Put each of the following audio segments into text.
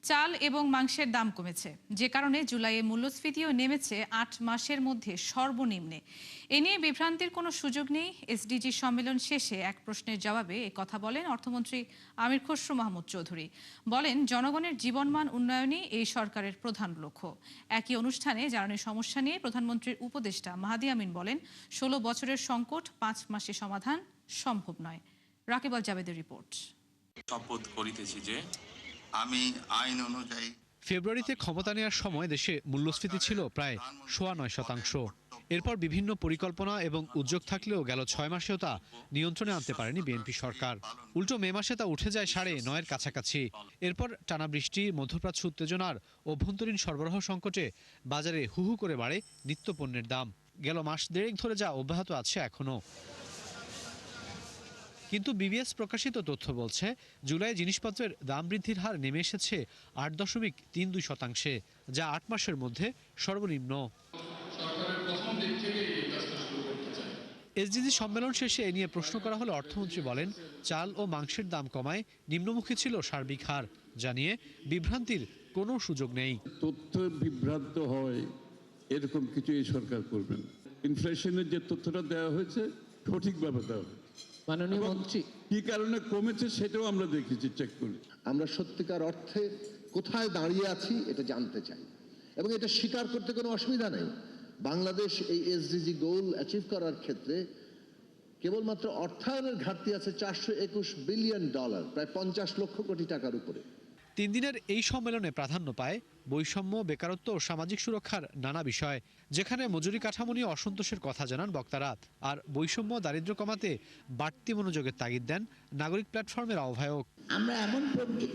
চাল এবং মাংসের দাম কমেছে, যে কারণে জুলাইয়ে মূল্যস্ফীতিও নেমেছে ৮ মাসের মধ্যে সর্বনিম্নে। এ নিয়ে বিভ্রান্তির কোনো সুযোগ নেই। এসডিজি সম্মেলন শেষে এক প্রশ্নের জবাবে কথা বলেন অর্থমন্ত্রী আমির খসরু মাহমুদ চৌধুরী। বলেন, জনগণের জীবনমান উন্নয়নই এই সরকারের প্রধান লক্ষ্য। একই অনুষ্ঠানে জ্বালানির সমস্যা নিয়ে প্রধানমন্ত্রীর উপদেষ্টা মাহাদি আমিন বলেন, ১৬ বছরের সংকট ৫ মাসে সমাধান সম্ভব নয়। রাকিব আল জাবেদের রিপোর্ট। শপথ করিতেছি যে আমি আইন অনুযায়ী। ফেব্রুয়ারিতে ক্ষমতা নেওয়ার সময় দেশে মূল্যস্ফীতি ছিল প্রায় ৯.৯%। এরপর বিভিন্ন পরিকল্পনা এবং উদ্যোগ থাকলেও গেল ৬ মাসেও তা নিয়ন্ত্রণে আনতে পারেনি বিএনপি সরকার। উল্টো মে মাসে তা উঠে যায় ৯.৫-এর কাছাকাছি। এরপর টানা বৃষ্টি, মধ্যপ্রাচ্য উত্তেজনার অভ্যন্তরীণ সরবরাহ সংকটে বাজারে হু হু করে বাড়ে নিত্যপণ্যের দাম। গেল মাস দেড়েক ধরে যা অব্যাহত আছে এখনও। কিন্তু বিবিএস প্রকাশিত তথ্য বলছে, জুলাই জিনিসপত্রের দাম বৃদ্ধির হার নেমে এসেছে ৮.৩২%, যা ৮ মাসের মধ্যে সর্বনিম্ন। এসডিজি সম্মেলন শেষে এ নিয়ে প্রশ্ন করা হলে অর্থমন্ত্রী বলেন, চাল ও মাংসের দাম কমায় নিম্নমুখী ছিল সার্বিক হার, জানিয়ে বিভ্রান্তির কোনো সুযোগ নেই। তথ্য বিভ্রান্ত হয় এরকম কিছু এই সরকার করবেন। ইনফ্লেশনের যে তথ্যটা দেওয়া হয়েছে সঠিকভাবে দেওয়া হয়েছে। মাননীয় মন্ত্রী, কি কারণে কমেছে সেটাও আমরা দেখেছি, চেক করি। আমরা সত্যিকার অর্থে কোথায় দাঁড়িয়ে আছি এটা জানতে চাই, এবং এটা স্বীকার করতে কোনো অসুবিধা নেই। বাংলাদেশ এই এসডিজি গোল অ্যাচিভ করার ক্ষেত্রে কেবলমাত্র অর্থায়নের ঘাটতি আছে $421 বিলিয়ন, প্রায় 50 লক্ষ কোটি টাকার উপরে। ৩ দিনের এই সম্মেলনে প্রাধান্য পায় বৈষম্য, বেকারত্ব ও সামাজিক সুরক্ষার নানা বিষয়, যেখানে মজুরি কাঠামো নিয়ে অসন্তোষের কথা জানান বক্তারা। আর বৈষম্য, দারিদ্র্য কমাতে বাড়তি মনোযোগের তাগিদ দেন নাগরিক প্ল্যাটফর্মের আহ্বায়ক। আমরা এমন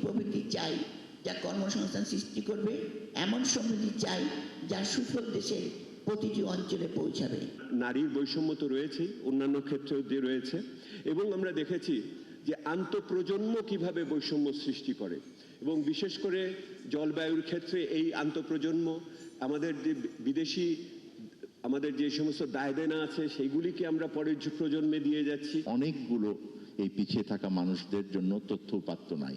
প্রবৃদ্ধি চাই যা কর্মসংস্থান সৃষ্টি করবে, এমন সমৃদ্ধি চাই যার সুফল দেশের প্রতিটি অঞ্চলে পৌঁছাবে। নারীর বৈষম্য তো রয়েছেই, অন্যান্য ক্ষেত্রেও যে রয়েছে, এবং আমরা দেখেছি যে আন্তঃপ্রজন্ম কিভাবে বৈষম্য সৃষ্টি করে, এবং বিশেষ করে জলবায়ুর ক্ষেত্রে এই আন্তঃপ্রজন্ম আমাদের যে বিদেশি আমাদের যে সমস্ত দায়দেনা আছে সেইগুলিকে আমরা পরের প্রজন্মে দিয়ে যাচ্ছি। অনেকগুলো এই পিছিয়ে থাকা মানুষদের জন্য তথ্য উপাত্ত নাই।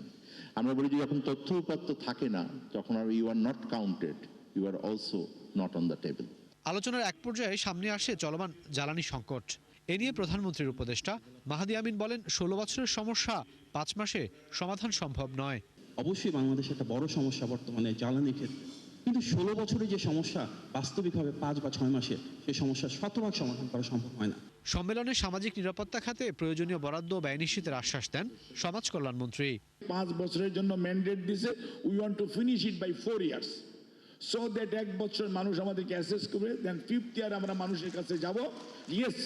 আমরা বলি যে যখন তথ্য উপাত্ত থাকে না, তখন আর you are not counted, you are also not on the table. আলোচনার এক পর্যায়ে সামনে আসে চলমান জ্বালানি সংকট। এ নিয়ে প্রধানমন্ত্রীর উপদেষ্টা মাহাদি আমিন বলেন, ১৬ বছরের সমস্যা ৫ মাসে সমাধান সম্ভব নয়। অবশ্যই বাংলাদেশে একটা বড় সমস্যা বর্তমানে জ্বালানি ক্ষেত্রে, কিন্তু ১৬ বছরে যে সমস্যা বাস্তবিকভাবে ৫ বা ৬ মাসে সেই সমস্যা শতভাগ সমাধান করা সম্ভব হয় না। সম্মেলনে সামাজিক নিরাপত্তা খাতে প্রয়োজনীয় বরাদ্দ ও ব্যয় নিশ্চিতের আশ্বাস দেন সমাজ কল্যাণমন্ত্রী। 5 বছরের জন্য ম্যান্ডেট দিছে, we want to finish it by 4 years, so that 1 বছর মানুষ আমাদেরকে অ্যাসেস করবে, দেন 5th ইয়ার আমরা মানুষের কাছে যাব। ইয়েস,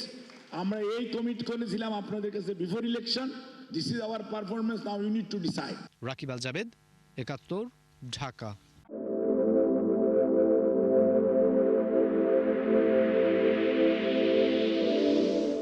আমরা এই কমিট করেছিলাম আপনাদের কাছে before election, this is our performance, now you need to decide. Rakib Al Jabed, ৭১, Dhaka.